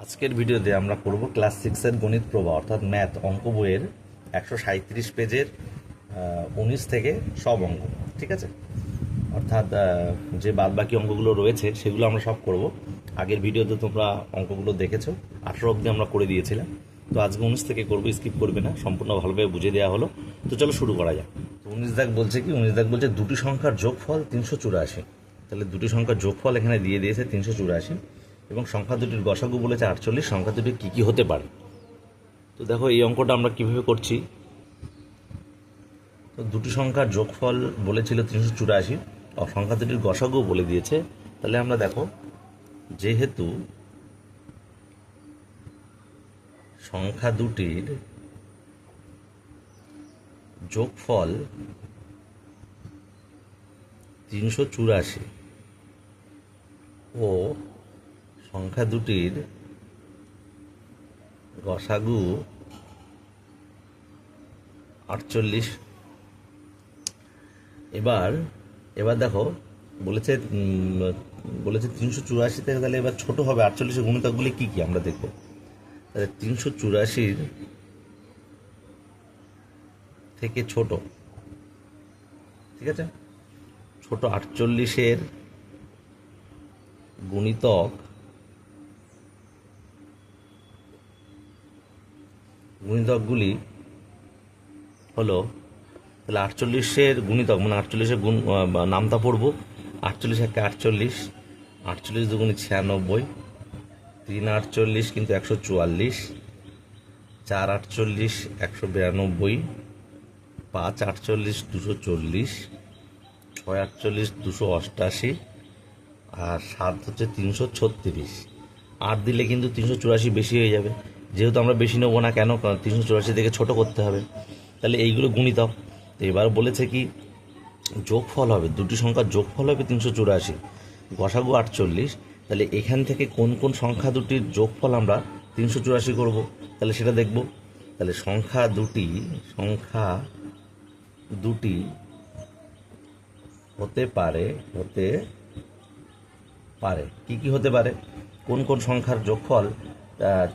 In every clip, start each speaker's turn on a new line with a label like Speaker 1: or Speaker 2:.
Speaker 1: আজকের ভিডিওতে আমরা করব ক্লাস 6 গণিত প্রবাহ অর্থাৎ ম্যাথ অঙ্ক বইয়ের 137 পেজের 19 থেকে সব অঙ্ক। ঠিক আছে, অর্থাৎ যে বাদবাকি অঙ্কগুলো রয়েছে সেগুলো আমরা সব করব। আগের ভিডিওতে তোমরা অঙ্কগুলো দেখেছো, 18 অবধি আমরা করে দিয়েছিলাম। তো আজকে 19 থেকে করবো, স্কিপ করবে না, সম্পূর্ণ ভালোভাবে বুঝিয়ে দেওয়া হলো। তো চলো শুরু করা যাক। তো 19 দাগ বলছে কি, 19 দাগ বলছে দুটি সংখ্যার যোগফল 384। তাহলে দুটি সংখ্যার যোগফল এখানে দিয়ে দিয়েছে 384, এবং সংখ্যা দুটির গসাগু বলেছে 48। সংখ্যা দুটি কী কী হতে পারে? তো দেখো এই অঙ্কটা আমরা কীভাবে করছি। তো দুটি সংখ্যার যোগফল বলেছিল 384, আর সংখ্যা দুটির গসাগু বলে দিয়েছে। তাহলে আমরা দেখো, যেহেতু সংখ্যা দুটির যোগফল 384 ও সংখ্যা দুটির গসাগু 48। এবার দেখো বলেছে 384 থেকে, তাহলে এবার ছোট হবে 48 গুণিতকগুলি কী কী আমরা দেখব। তাহলে 384 থেকে ছোট, ঠিক আছে, ছোট 48 গুণিতকগুলি হলো, তাহলে 48 গুণিতক মানে 48 গুণ নামটা পড়বো। 48 একে 48, 48 দুগুণে 96, 3 48 কিন্তু 144, 4 48 192, 5 48 240, 6 48 288, আর 7 হচ্ছে 336। 8 দিলে কিন্তু 384 বেশি হয়ে যাবে, যেহেতু আমরা বেশি নেবো না কেন, 384 থেকে ছোট করতে হবে। তাহলে এইগুলো গুণিতক। তো এবার বলেছে কি, যোগফল হবে, দুটি সংখ্যার যোগফল হবে 384, গসাগু 48। তাহলে এখান থেকে কোন কোন সংখ্যা দুটির যোগফল আমরা 384 করব, তাহলে সেটা দেখব। তাহলে সংখ্যা দুটি হতে পারে কি কি হতে পারে, কোন কোন সংখ্যার যোগফল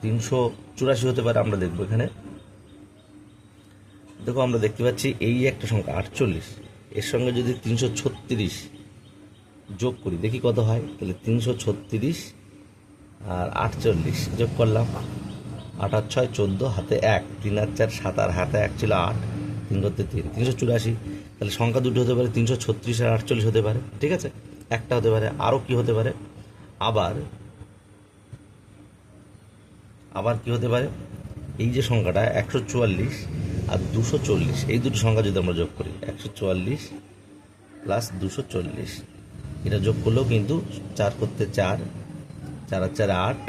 Speaker 1: 384 হতে পারে আমরা দেখব। এখানে দেখো আমরা দেখতে পাচ্ছি এই একটা সংখ্যা 48, এর সঙ্গে যদি 336 যোগ করি দেখি কত হয়। তাহলে 336 আর 48 যোগ করলাম, 8 আর 6 14, হাতে 1, 3 আর 4 7, আর হাতে 1 ছিল 8, 3 করতে 3, 384। তাহলে সংখ্যা দুটি হতে পারে 336 আর 48 হতে পারে, ঠিক আছে, একটা হতে পারে। আরও কি হতে পারে, আবার কি হতে পারে, এই যে সংখ্যাটা 144 আর 240, এই দুটো সংখ্যা যদি আমরা যোগ করি, 144 প্লাস 240, এটা যোগ করলেও কিন্তু 4 করতে 4, 4 আর 4 8,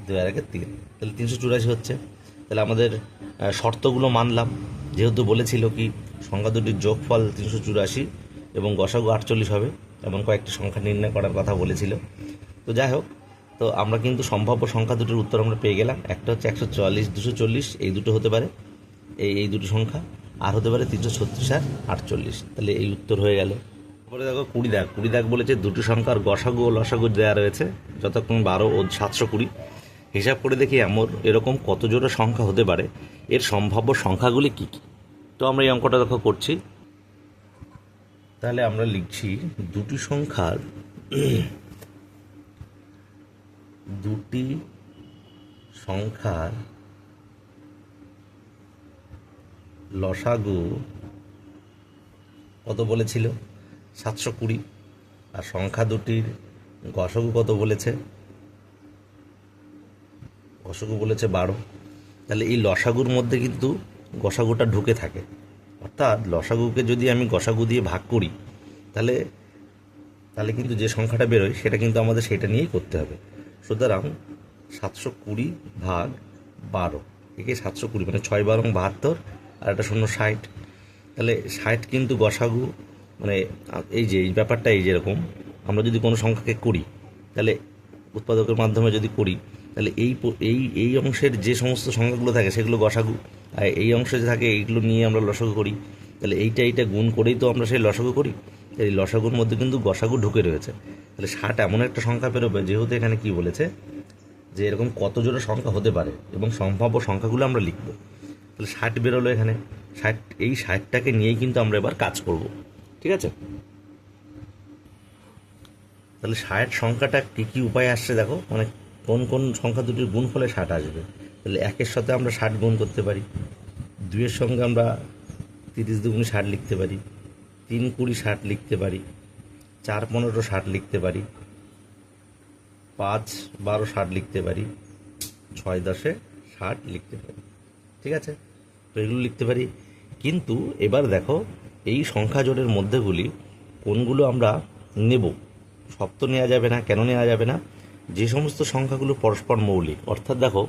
Speaker 1: 2 আর 1 3, তাহলে 384 হচ্ছে। তাহলে আমাদের শর্তগুলো মানলাম, যেহেতু বলেছিল কি সংখ্যা দুটির যোগফল 384 এবং গসাগু 48 হবে, এমন কয়েকটি সংখ্যা নির্ণয় করার কথা বলেছিল। তো যাই হোক, তো আমরা কিন্তু সম্ভাব্য সংখ্যা দুটির উত্তর আমরা পেয়ে গেলাম। একটা হচ্ছে 144 240, এই দুটো হতে পারে, এই দুটি সংখ্যা, আর হতে পারে 336 আর 48। তাহলে এই উত্তর হয়ে গেল। তারপরে দেখো 20 দাগ বলেছে দুটি সংখ্যার গসাগু ও লসাগু দেওয়া রয়েছে যতক্ষণ 12 ও 720। হিসাব করে দেখি এরকম কত জোড়া সংখ্যা হতে পারে, এর সম্ভাব্য সংখ্যাগুলি কী কী। তো আমরা এই অঙ্কটা দেখো করছি। তাহলে আমরা লিখছি দুটি সংখ্যার লসাগু কত বলেছিল, 720, আর সংখ্যা দুটির গসাগু কত বলেছে, গসাগু বলেছে 12। তাহলে এই লসাগুর মধ্যে কিন্তু গসাগুটা ঢুকে থাকে, অর্থাৎ লসাগুকে যদি আমি গসাগু দিয়ে ভাগ করি তাহলে কিন্তু যে সংখ্যাটা বেরোয় সেটা কিন্তু আমাদের সেটা নিয়েই করতে হবে। সুতরাং 720 ভাগ 12, একে 720 মানে 6 12 72, আর একটা 0 60। তাহলে 60 কিন্তু গসাগু, মানে এই যে এই ব্যাপারটা এই যেরকম আমরা যদি কোনো সংখ্যাকে করি, তাহলে উৎপাদকের মাধ্যমে যদি করি, তাহলে এই অংশের যে সমস্ত সংখ্যাগুলো থাকে সেগুলো গসাগু, আর এই অংশে যে থাকে এইগুলো নিয়ে আমরা লসাগু করি। তাহলে এইটা গুণ করেই তো আমরা সেই লসাগু করি। এই লসাগুর মধ্যে কিন্তু গসাগু ঢুকে রয়েছে। তাহলে 60 এমন একটা সংখ্যা বেরোবে, যেহেতু এখানে কি বলেছে যে এরকম কত জোড়া সংখ্যা হতে পারে এবং সম্ভাব্য সংখ্যাগুলো আমরা লিখব। তাহলে 60 বেরোলো এখানে, 60, এই 60টাকে নিয়েই কিন্তু আমরা এবার কাজ করব, ঠিক আছে। তাহলে 60 সংখ্যাটা কী কী উপায় আসছে দেখো, মানে কোন কোন সংখ্যা দুটির গুণ ফলে 60 আসবে। তাহলে 1-এর সাথে আমরা 60 গুণ করতে পারি, 2-এর সঙ্গে আমরা 30 দুগুণে 60 লিখতে পারি, 3 20 60 লিখতে পারি, 4 15 60 লিখতে পারি, 5 12 60 লিখতে পারি, 6 10 60 লিখতে পারি, ঠিক আছে। তো এগুলো লিখতে পারি। কিন্তু এবার দেখো এই সংখ্যা জোড়ের মধ্যেগুলি কোনগুলো আমরা নেব। সব তো নেওয়া যাবে না। কেন নেওয়া যাবে না? যে সমস্ত সংখ্যাগুলো পরস্পর মৌলিক, অর্থাৎ দেখো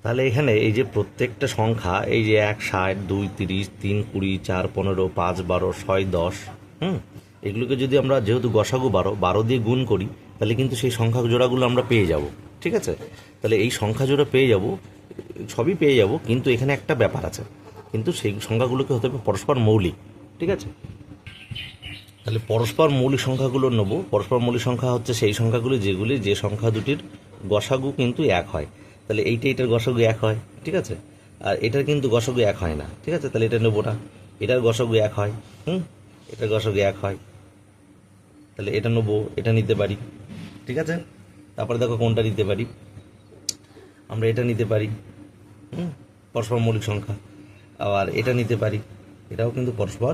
Speaker 1: তাহলে এখানে এই যে প্রত্যেকটা সংখ্যা, এই যে 1 60 2 30 3 20 4 15 5 12 6 10, এগুলোকে যদি আমরা যেহেতু গসাগু 12 দিয়ে গুণ করি, তাহলে কিন্তু সেই সংখ্যা জোড়াগুলো আমরা পেয়ে যাব, ঠিক আছে। তাহলে এই সংখ্যা জোড়া পেয়ে যাব, সবই পেয়ে যাব, কিন্তু এখানে একটা ব্যাপার আছে, কিন্তু সেই সংখ্যাগুলোকে হতে হবে পরস্পর মৌলিক, ঠিক আছে। তাহলে পরস্পর মৌলিক সংখ্যাগুলো নেব। পরস্পর মৌলিক সংখ্যা হচ্ছে সেই সংখ্যাগুলি যেগুলি যে সংখ্যা দুটির গসাগু কিন্তু 1 হয়। তাহলে এইটার গসাগু 1 হয়, ঠিক আছে। আর এটার কিন্তু গসাগু 1 হয় না, ঠিক আছে। তাহলে এটা নেবো না। এটার গসাগু 1 হয়, এটার গসাগু 1 হয়, তাহলে এটা নেবো, এটা নিতে পারি, ঠিক আছে। তারপরে দেখো কোনটা নিতে পারি, আমরা এটা নিতে পারি, পরস্পর মৌলিক সংখ্যা। আবার এটা নিতে পারি, এটাও কিন্তু পরস্পর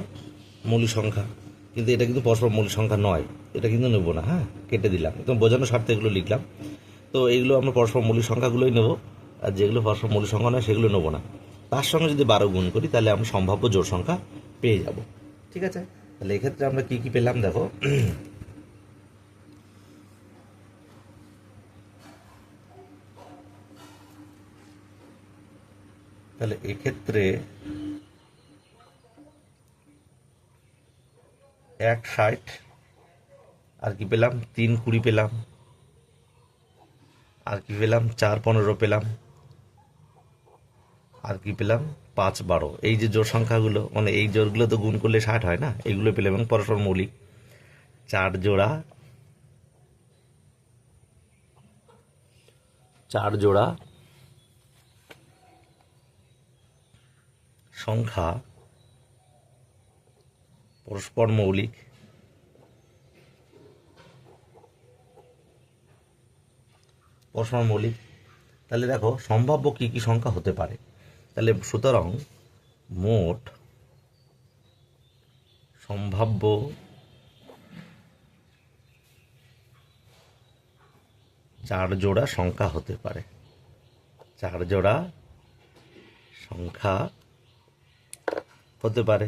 Speaker 1: মৌলিক সংখ্যা, কিন্তু এটা কিন্তু পরস্পর মৌলিক সংখ্যা নয়, এটা কিন্তু নেব না, হ্যাঁ, কেটে দিলাম, একদম বোঝানোর স্বার্থে এগুলো লিখলাম। তো এইগুলো আমরা পরস্পর মৌলিক সংখ্যাগুলোই নেব, আর যেগুলো পরস্পর মৌলিক সংখ্যা নয় সেগুলো নেব না। তার সঙ্গে যদি 12 গুণ করি তাহলে আমরা সম্ভাব্য জোড় সংখ্যা পেয়ে যাব, ঠিক আছে। তাহলে এক্ষেত্রে আমরা কী কী পেলাম দেখো, তাহলে এক্ষেত্রে 1 60, আর কি পেলাম 3 20 পেলাম, আর কি পেলাম 4 15 পেলাম, আর কি পেলাম 5 12। এই যে জোড় সংখ্যাগুলো, মানে এই জোড়গুলো তো গুণ করলে 60 হয় না, এইগুলো পেলাম এবং পরস্পর মৌলিক 4 জোড়া, 4 জোড়া সংখ্যা পরস্পর মৌলিক, পরস্পর মৌলিক। তাহলে দেখো সম্ভাব্য কী কী সংখ্যা হতে পারে। তাহলে সুতরাং মোট সম্ভাব্য 4 জোড়া সংখ্যা হতে পারে, 4 জোড়া সংখ্যা হতে পারে,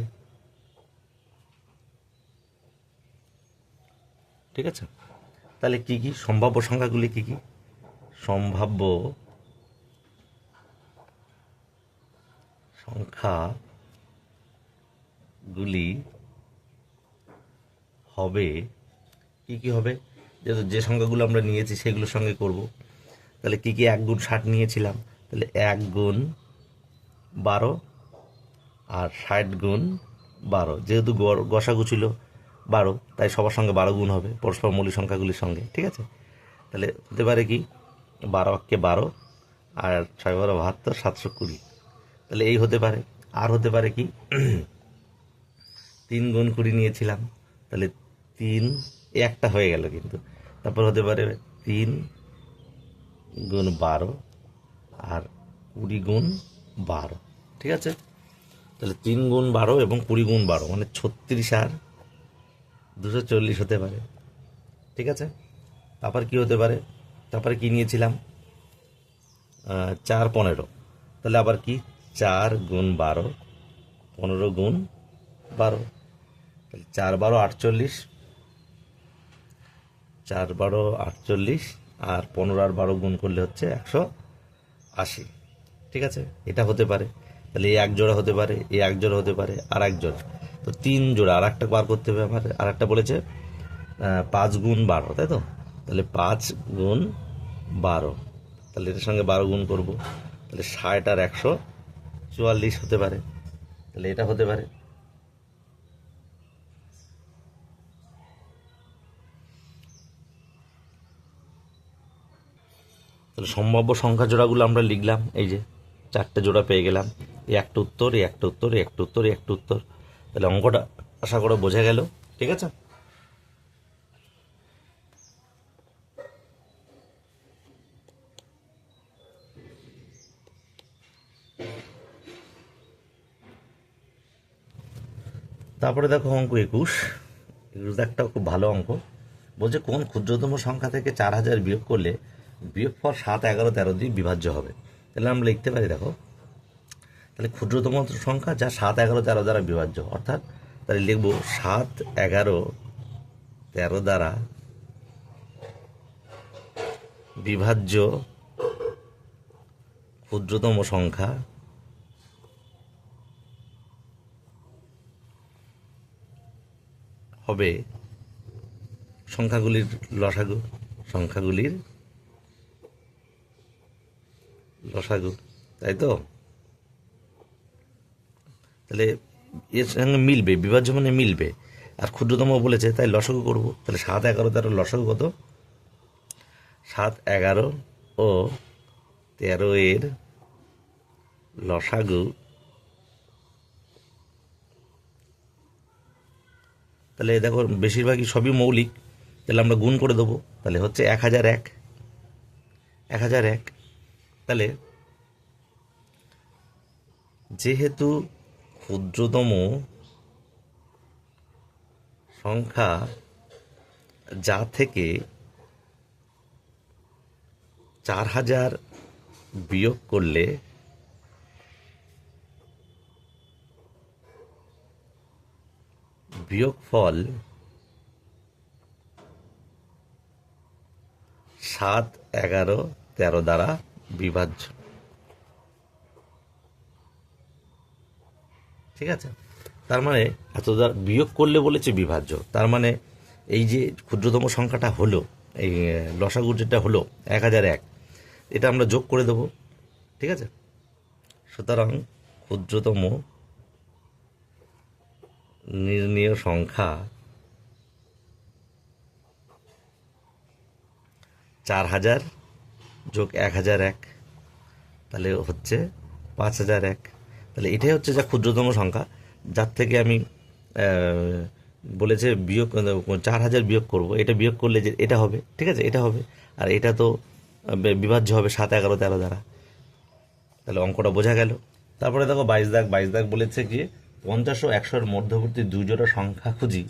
Speaker 1: ঠিক আছে। তাহলে কি কি সম্ভাব্য সংখ্যাগুলি কি কি? সম্ভাব্য সংখ্যাগুলি হবে কি কি হবে, যেহেতু যে সংখ্যাগুলো আমরা নিয়েছি সেগুলোর সঙ্গে করব। তাহলে কি কি 1 গুণ 60 নিয়েছিলাম, তাহলে 1 গুণ 12 আর 60 গুণ 12, যেহেতু গসাগু ছিল 12, তাই সবার সঙ্গে 12 গুণ হবে পরস্পর মৌলিক সংখ্যাগুলির সঙ্গে, ঠিক আছে। তাহলে হতে পারে কি 12 কে 12 আর 6 12 72 720, তাহলে এই হতে পারে। আর হতে পারে কি 3 গুণ 20 নিয়েছিলাম, তাহলে 3 একটা হয়ে গেল কিন্তু, তারপর হতে পারে 3 গুণ 12 আর 20 গুণ 12, ঠিক আছে। তাহলে 3 গুণ 12 এবং 20 গুণ 12 মানে 36 আর 240 হতে পারে, ঠিক আছে। তারপর কি হতে পারে, তারপরে কি নিয়েছিলাম 4 15, তাহলে আবার কি 4 গুণ 12 15 গুণ 12, তাহলে 4 12 48, 4 12 48 আর 15 আর 12 গুণ করলে হচ্ছে 180, ঠিক আছে। এটা হতে পারে। তাহলে এই 1 জোড়া হতে পারে, এই 1 জোড়া হতে পারে, আর 1 জোড়া, তো 3 জোড়া। আর একটা বার করতে হবে আমার, আর একটা বলেছে 5 গুণ 12, তাই তো। তাহলে 5 গুণ 12, তাহলে এটার সঙ্গে 12 গুণ করব, তাহলে 60 আর 144 হতে পারে, তাহলে এটা হতে পারে। তাহলে সম্ভাব্য সংখ্যা জোড়াগুলো আমরা লিখলাম, এই যে 4টে জোড়া পেয়ে গেলাম, এই একটা উত্তর, এই একটা উত্তর, এই একটা উত্তর, এই একটা উত্তর। তাহলে অঙ্কটা আশা করা বোঝা গেল। ঠিক আছে, তারপরে দেখো অঙ্ক 21। একটা খুব ভালো অঙ্ক। বলছে কোন ক্ষুদ্রতম সংখ্যা থেকে 4000 বিয়োগ করলে বিয়োগফল 7, 11, 13 দিয়ে বিভাজ্য হবে। তাহলে আমরা লিখতে পারি, দেখো তাহলে ক্ষুদ্রতম সংখ্যা যা 7, 11, 13 দ্বারা বিভাজ্য, অর্থাৎ তাহলে লিখব 7, 11, 13 দ্বারা বিভাজ্য ক্ষুদ্রতম সংখ্যা হবে সংখ্যাগুলির লসাগু, সংখ্যাগুলির লসাগু, তাই তো? তাহলে এর সঙ্গে মিলবে, বিভাজ্য মানে মিলবে, আর ক্ষুদ্রতম বলেছে তাই লসাগু করব। তাহলে 7, 11, 13 লসাগু কত? 7, 11 ও 13 এর লসাগু, তাহলে দেখো বেশিরভাগই সবই মৌলিক, তাহলে আমরা গুণ করে দেবো। তাহলে হচ্ছে 1001, 1001। তাহলে যেহেতু ক্ষুদ্রতম সংখ্যা যা থেকে 4000 বিয়োগ করলে বিয়োগফল 7, 11, 13 দ্বারা বিভাজ্য। ঠিক আছে, তার মানে এত দ্বারা বিয়োগ করলে বলেছে বিভাজ্য, তার মানে এই যে ক্ষুদ্রতম সংখ্যাটা হলো, এই লসাগু যেটা হলো 1001, এটা আমরা যোগ করে দেবো। ঠিক আছে, সুতরাং ক্ষুদ্রতম নির্ণেয় সংখ্যা 4000 যোগ 1001, তাহলে হচ্ছে 5001। তাহলে এটাই হচ্ছে যা ক্ষুদ্রতম সংখ্যা যার থেকে আমি বলেছে বিয়োগ 4000 বিয়োগ করব, এটা বিয়োগ করলে যে এটা হবে। ঠিক আছে, এটা হবে, আর এটা তো বিভাজ্য হবে 7, 11, 13 দ্বারা। তাহলে অঙ্কটা বোঝা গেল। তারপরে দেখো 22 দাগ বলেছে কি 50 ও 100 মধ্যবর্তী দুই জোড়া সংখ্যা খুঁজি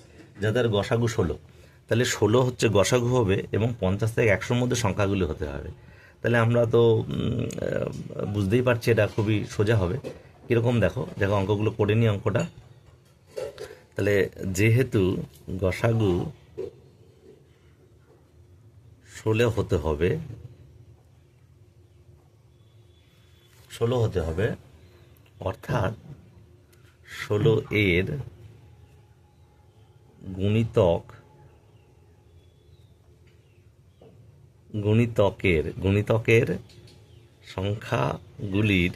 Speaker 1: যাদের গসাগু 16। তাহলে 16 হচ্ছে গসাগু হবে এবং 50 থেকে 100 মধ্যে সংখ্যাগুলি হতে হবে। তাহলে আমরা তো বুঝতেই পারছি এটা খুবই সোজা হবে। কীরকম দেখো দেখো অঙ্কগুলো করে নিই অঙ্কটা। তাহলে যেহেতু গসাগু 16 হতে হবে, 16 হতে হবে, অর্থাৎ 16 এর গুণিতকের সংখ্যাগুলির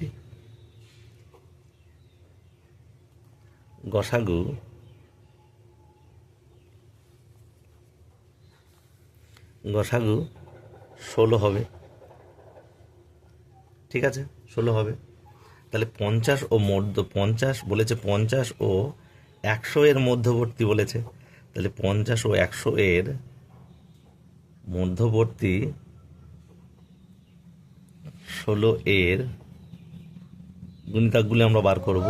Speaker 1: গসাগু 16 হবে। ঠিক আছে, 16 হবে। তাহলে 50 বলেছে 50 ও 100 এর মধ্যবর্তী বলেছে, তাহলে 50 ও 100 এর মধ্যবর্তী 16 এর গুণিতকগুলি আমরা বার করব।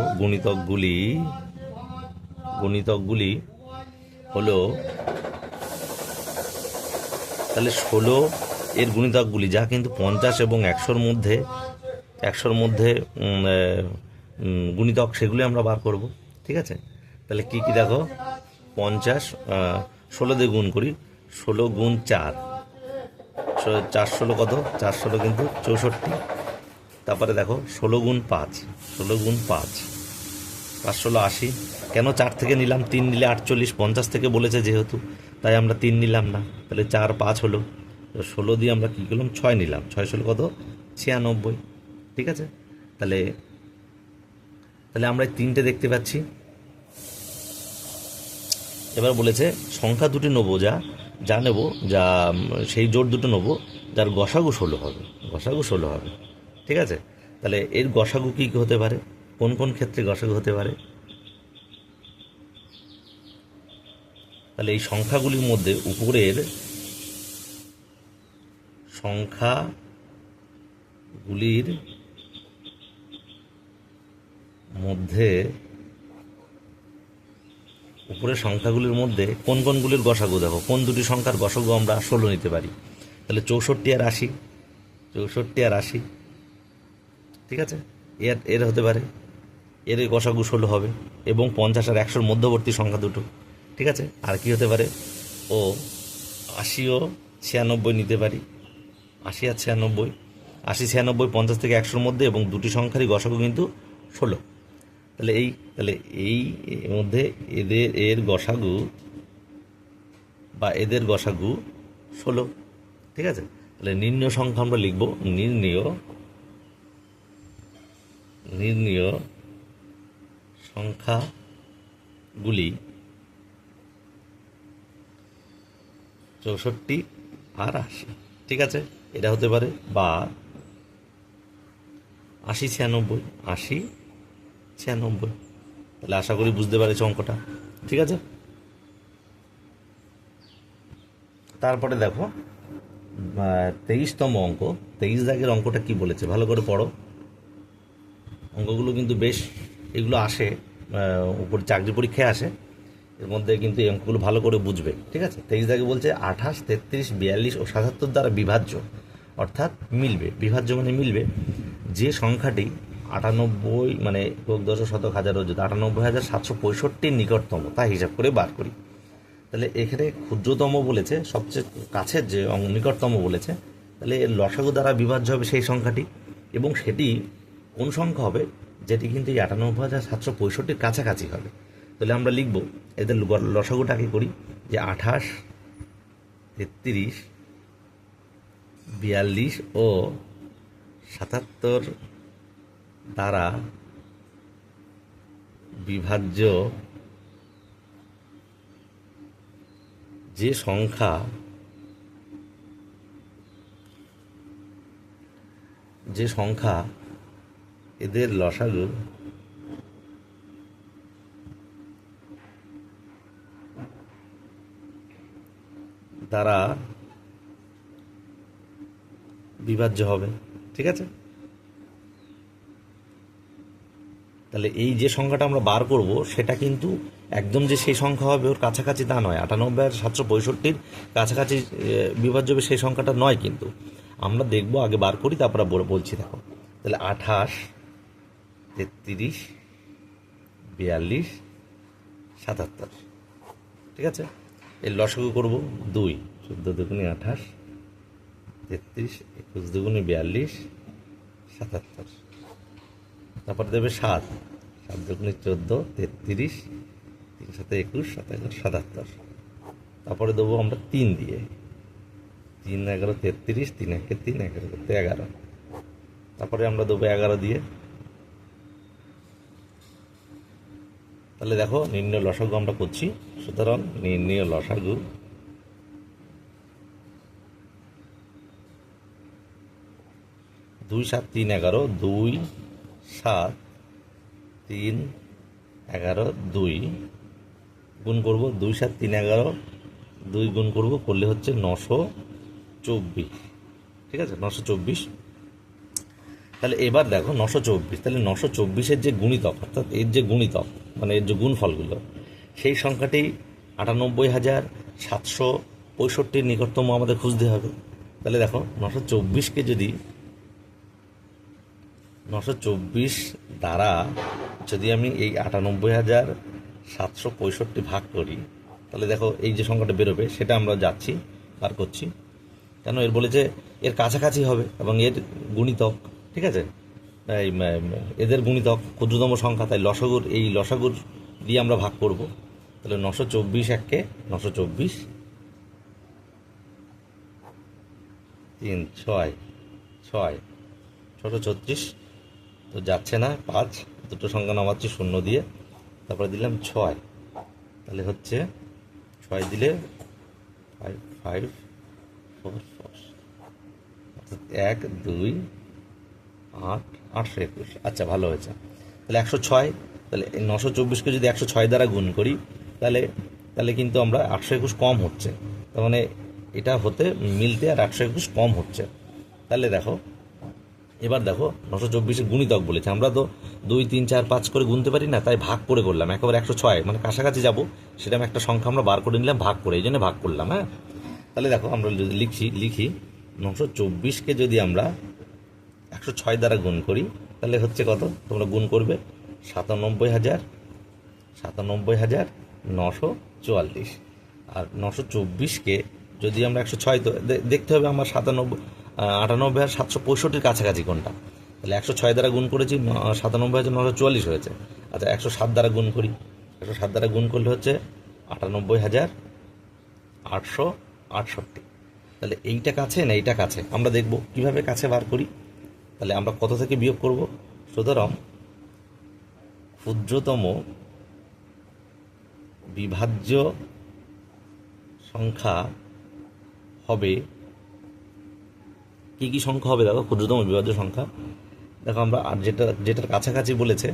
Speaker 1: গুণিতকগুলি হলো, তাহলে 16 এর গুণিতকগুলি যা কিন্তু 50 এবং 100-র মধ্যে গুণিতক, সেগুলি আমরা বার করব। ঠিক আছে, তাহলে কি কি দেখো 50 16 দিয়ে গুণ করি, 16 গুণ 4, 4 16 কত? 4 16 কিন্তু 64। তারপরে দেখো 16 গুণ 5, 5 16 80। কেন 4 থেকে নিলাম? 3 নিলে 48, 50 থেকে বলেছে যেহেতু, তাই আমরা 3 নিলাম না। তাহলে 4 5 হলো, 16 দিয়ে আমরা কী করলাম? 6 নিলাম, 6 16 কত? 96। ঠিক আছে, তাহলে আমরা 3টে দেখতে পাচ্ছি। এবার বলেছে সংখ্যা দুটি নেবো যা যা নেব, যা সেই জোড় দুটো নেবো যার গসাগু 16 হবে, গসাগু 16 হবে। ঠিক আছে, তাহলে এর গসাগু কী কী হতে পারে, কোন কোন ক্ষেত্রে গসাগু হতে পারে? তাহলে এই সংখ্যাগুলির মধ্যে উপরের সংখ্যাগুলির মধ্যে উপরের সংখ্যাগুলির মধ্যে কোন কোনগুলির গসাগু, দেখো কোন দুটি সংখ্যার গসাগু আমরা 16 নিতে পারি। তাহলে 64 আর 80, 64 আর 80, ঠিক আছে, এর এর হতে পারে, এর গসাগু 16 হবে, এবং 50 আর 100-র মধ্যবর্তী সংখ্যা দুটো। ঠিক আছে, আর কি হতে পারে, ও 80 ও 96 নিতে পারি, 80 আর 96, 80 96 50 থেকে 100-র মধ্যে, এবং দুটি সংখ্যারই গসাগু কিন্তু 16। তাহলে এই এর মধ্যে এর গসাগু বা এদের গসাগু 16। ঠিক আছে, তাহলে নির্ণয় সংখ্যা আমরা লিখব, নির্ণয় সংখ্যাগুলি 64 আর 80। ঠিক আছে, এটা হতে পারে, বা 80 96, 80 96। তাহলে আশা করি বুঝতে পারছো অঙ্কটা। ঠিক আছে, তারপরে দেখো 23তম অঙ্ক। 23 দাগের অঙ্কটা কি বলেছে ভালো করে পড়ো। অঙ্কগুলো কিন্তু বেশ, এগুলো আসে উপর চাকরি পরীক্ষায় আসে, এর মধ্যে কিন্তু এই অঙ্কগুলো ভালো করে বুঝবে। ঠিক আছে, 23 দাগে বলছে 28, 33, 42 ও 77 দ্বারা বিভাজ্য, অর্থাৎ মিলবে, বিভাজ্য মানে মিলবে, যে সংখ্যাটি 98 মানে একক দশক শতক হাজার অযুত 98,765 নিকটতম তা হিসাব করে বার করি। তাহলে এখানে ক্ষুদ্রতম বলেছে, সবচেয়ে কাছের যে নিকটতম বলেছে, তাহলে এর লসাগু দ্বারা বিভাজ্য হবে সেই সংখ্যাটি, এবং সেটি কোন সংখ্যা হবে, যেটি কিন্তু এই 98,765-র কাছাকাছি হবে। তাহলে আমরা লিখব এদের লসাগুটাকে করি, যে 28, 33, 42 ও 77 দ্বারা বিভাজ্য যে সংখ্যা এদের লসাগু দ্বারা বিভাজ্য হবে। ঠিক আছে, তাহলে এই যে সংখ্যাটা আমরা বার করব সেটা কিন্তু একদম যে সেই সংখ্যা হবে ওর কাছাকাছি তা নয়, 98,765-র কাছাকাছি বিভাজ্য হবে সেই সংখ্যাটা নয়, কিন্তু আমরা দেখব, আগে বার করি তারপরে বলছি। দেখো, তাহলে 28, 33, 42, 77। ঠিক আছে, এর লসাগু করব 2, 14 দুগুণে 28, 33, 21 দুগুণে 42, 77। তারপরে দেবে 7, 7 দুগুণে 14, 33, 3 7 21, 27, 77। তারপরে দেবো আমরা 3 দিয়ে, 3 11 33, 3 1 3, 11 করতে 11। তারপরে আমরা দেবো 11 দিয়ে। তাহলে দেখো নির্ণয় লসাগু আমরা করছি, সুতরাং নির্ণয় লসাগু দুই 7 3 11, 2 7 3 11 2 গুণ করব, 2 7 3 11, 2 গুণ করব, করলে হচ্ছে 924। ঠিক আছে, 924। তাহলে এবার দেখো 924, তাহলে 924-এর যে গুণিতক, অর্থাৎ এর যে গুণিতক মানে এর যে গুণফলগুলো, সেই সংখ্যাটি 98,765-র নিকটতম আমাদের খুঁজতে হবে। তাহলে দেখো 924-কে যদি 924 দ্বারা যদি আমি এই 98,765 ভাগ করি, তাহলে দেখো এই যে সংখ্যাটা বেরোবে সেটা আমরা যাচ্ছি বার করছি, কেন এর বলেছে এর কাছাকাছি হবে এবং এর গুণিতক। ঠিক আছে, এই এদের গুণিতক ক্ষুদ্রতম সংখ্যা, তাই এই লসাগুর দিয়ে আমরা ভাগ করব। তাহলে 924 একে 924, 3 6 6 36 তো যাচ্ছে না, 5 দুটো সংখ্যা নামাচ্ছি 0 দিয়ে, তারপরে দিলাম 6, তাহলে হচ্ছে 6 দিলে 5 5 4 4, অর্থাৎ 1 2 8 821। আচ্ছা, ভালো হয়েছে। তাহলে 106, তাহলে 924কে যদি 106 দ্বারা গুণ করি তাহলে তাহলে কিন্তু আমরা 821 কম হচ্ছে, তার মানে এটা হতে মিলতে আর 821 কম হচ্ছে। তাহলে দেখো, এবার দেখো 924-এর গুণিতক বলেছে, আমরা তো 2 3 4 5 করে গুনতে পারি না, তাই ভাগ করে করলাম একেবারে 106, মানে কাছাকাছি যাব সেরকম একটা সংখ্যা আমরা বার করে নিলাম ভাগ করে, এই জন্য ভাগ করলাম। হ্যাঁ, তাহলে দেখো আমরা যদি লিখি 924কে যদি আমরা 106 দ্বারা গুণ করি তাহলে হচ্ছে কত, তোমরা গুণ করবে 97,944। আর 924কে যদি আমরা 106, তো দেখতে হবে আমার 98 আর 765-র কাছাকাছি কোনটা। তাহলে 106 দ্বারা গুণ করেছি, 97,944 হয়েছে। আচ্ছা, 107 দ্বারা গুণ করি, 107 দ্বারা গুণ করলে হচ্ছে 98,868। তাহলে এইটা কাছে না এইটা কাছে, আমরা দেখব কিভাবে কাছে বার করি। তাহলে আমরা কত থেকে বিয়োগ করব, সুতরাং ক্ষুদ্রতম বিভাজ্য সংখ্যা হবে, কি কি সংখ্যা হবে দেখো, ক্ষুদ্রতম বিভাজ্য সংখ্যা দেখো, আমরা আর যেটার কাছাকাছি বলেছে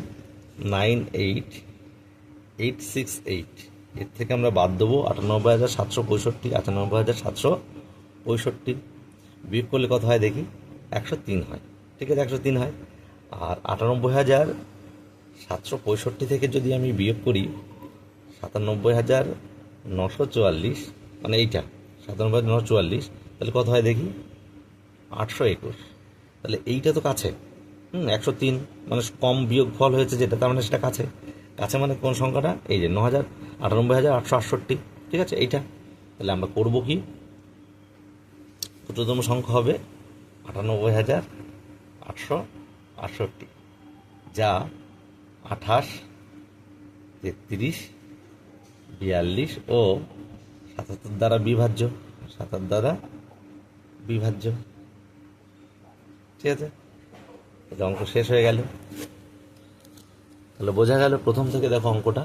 Speaker 1: 98868, এর থেকে আমরা বাদ দেবো 98,765, 98,765 বিয়োগ করলে কত হয় দেখি, 103 হয়। ঠিক আছে, 103 হয়। আর 98,765 থেকে যদি আমি বিয়োগ করি 97,944, মানে এইটা 97,944, তাহলে কত হয় দেখি, 821। তাহলে এইটা তো কাছে, 103, মানে কম বিয়োগ ফল হয়েছে যেটা, তার মানে সেটা কাছে। কাছে মানে কোন সংখ্যাটা, এই যে 98,868। ঠিক আছে, এইটা। তাহলে আমরা করব কি, ক্ষুদ্রতম সংখ্যা হবে 98,868, যা 28, 33, 42 ও 77 দ্বারা বিভাজ্য, 77 দ্বারা বিভাজ্য। ঠিক আছে, এটা অঙ্ক শেষ হয়ে গেল। তাহলে বোঝা গেল প্রথম থেকে দেখো অঙ্কটা।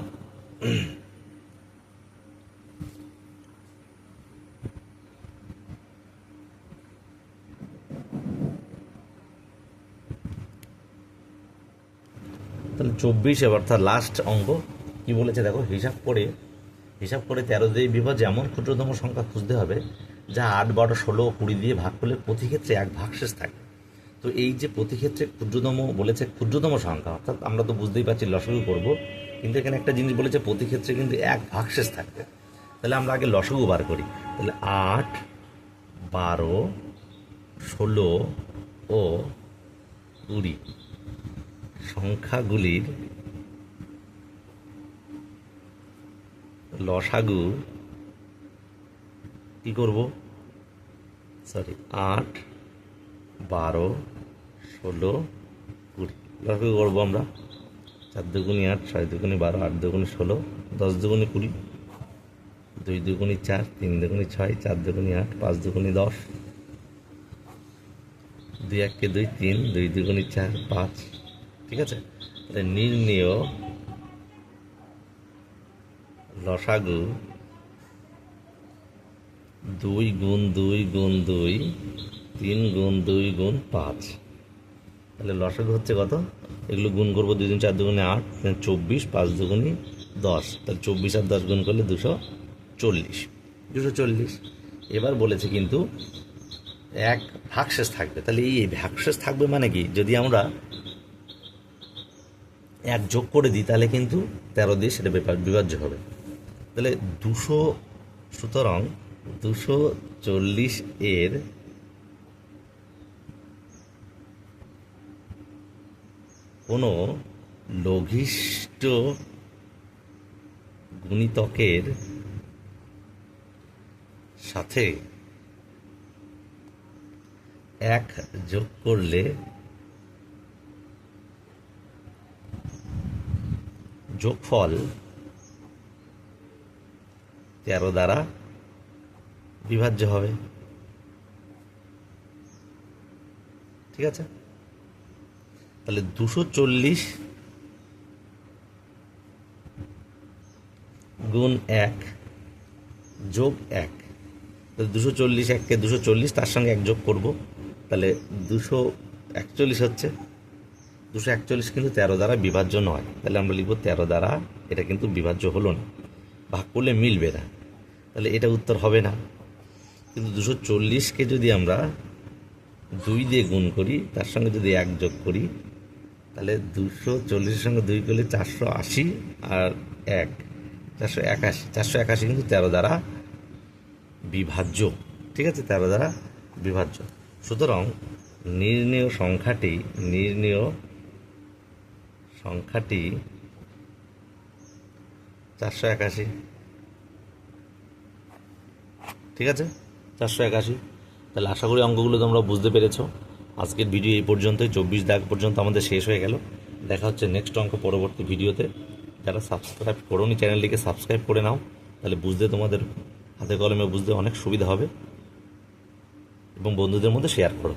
Speaker 1: তাহলে 24 এবার তার লাস্ট অঙ্ক কি বলেছে দেখো, হিসাব করে 13 দিয়ে বিভাজ্য এমন ক্ষুদ্রতম সংখ্যা খুঁজতে হবে যা 8, 12, 16 ও 20 দিয়ে ভাগ করলে প্রতি ক্ষেত্রে এক ভাগশেষ থাকে। তো এই যে প্রতি ক্ষেত্রে ক্ষুদ্রতম বলেছে, ক্ষুদ্রতম সংখ্যা, অর্থাৎ আমরা তো বুঝতেই পারছি লসাগু করব, কিন্তু এখানে একটা জিনিস বলেছে প্রতি ক্ষেত্রে কিন্তু এক ভাগশেষ থাকবে। তাহলে আমরা আগে লসাগু বার করি। তাহলে 8, 12, 16 ও 20 সংখ্যাগুলির লসাগু কি করব, 8, 12, 16, 20 লসাগু করবো আমরা। 4 দুগুনি 8, 6 দুগুনি 12, 8 দুগুনি 16, 10 দুগুনি 20, 2 দুগুনি 4, 3 দুগুনি 6, 4 দুগুনি 8, 5 দুগুনি 10, 2 1 2, 3, 2 দুগুনি 4, 5। ঠিক আছে, তাহলে নির্ণেয় লসাগু 2 গুণ 2 গুণ 2, 3 গুণ 2 গুণ 5। তাহলে লসাগু হচ্ছে কত, এগুলো গুণ করবো, 2 3 4 দুগুণে 8, 24, 5 দুগুণি 10, তাহলে 24 আর 10 গুণ করলে 240। এবার বলেছে কিন্তু এক ভাগশেষ থাকবে। তাহলে এই ভাগশেষ থাকবে মানে কি, যদি আমরা এক যোগ করে দিই তাহলে কিন্তু 13 দিয়ে সেটা বিভাজ্য হবে। তাহলে 200, সুতরাং 240 এর কোনো লঘিষ্ঠ গুণিতকের সাথে 1 যোগ করলে যোগফল 13 দ্বারা বিভাজ্য হবে। ঠিক আছে, তাহলে 240 গুণ 1 যোগ 1 তাহলে 240 এককে 240, তার সঙ্গে 1 যোগ করব, তাহলে 241 হচ্ছে। 241 কিন্তু 13 দ্বারা বিভাজ্য নয়, তাহলে আমরা লিখব 13 দ্বারা, এটা কিন্তু বিভাজ্য হলো না, ভাগ করলে মিলবে না, তাহলে এটা উত্তর হবে না। কিন্তু 240কে যদি আমরা 2 দিয়ে গুণ করি, তার সঙ্গে যদি 1 যোগ করি, তাহলে 240-এর সঙ্গে 2 করলে 480, আর 1 481। 481 কিন্তু 13 দ্বারা বিভাজ্য, ঠিক আছে, 13 দ্বারা বিভাজ্য। সুতরাং নির্ণেয় সংখ্যাটি 481, ঠিক আছে, 481। তাহলে আশা করি অঙ্কগুলো তোমরা বুঝতে পেরেছো। আজকের ভিডিও এই পর্যন্তই, 24 দাগ পর্যন্ত আমাদের শেষ হয়ে গেল। দেখা হচ্ছে নেক্সট অঙ্ক পরবর্তী ভিডিওতে। যারা সাবস্ক্রাইব করোনি চ্যানেলটিকে সাবস্ক্রাইব করে নাও, তাহলে বুঝতে তোমাদের হাতে কলমে বুঝতে অনেক সুবিধা হবে, এবং বন্ধুদের মধ্যে শেয়ার করো।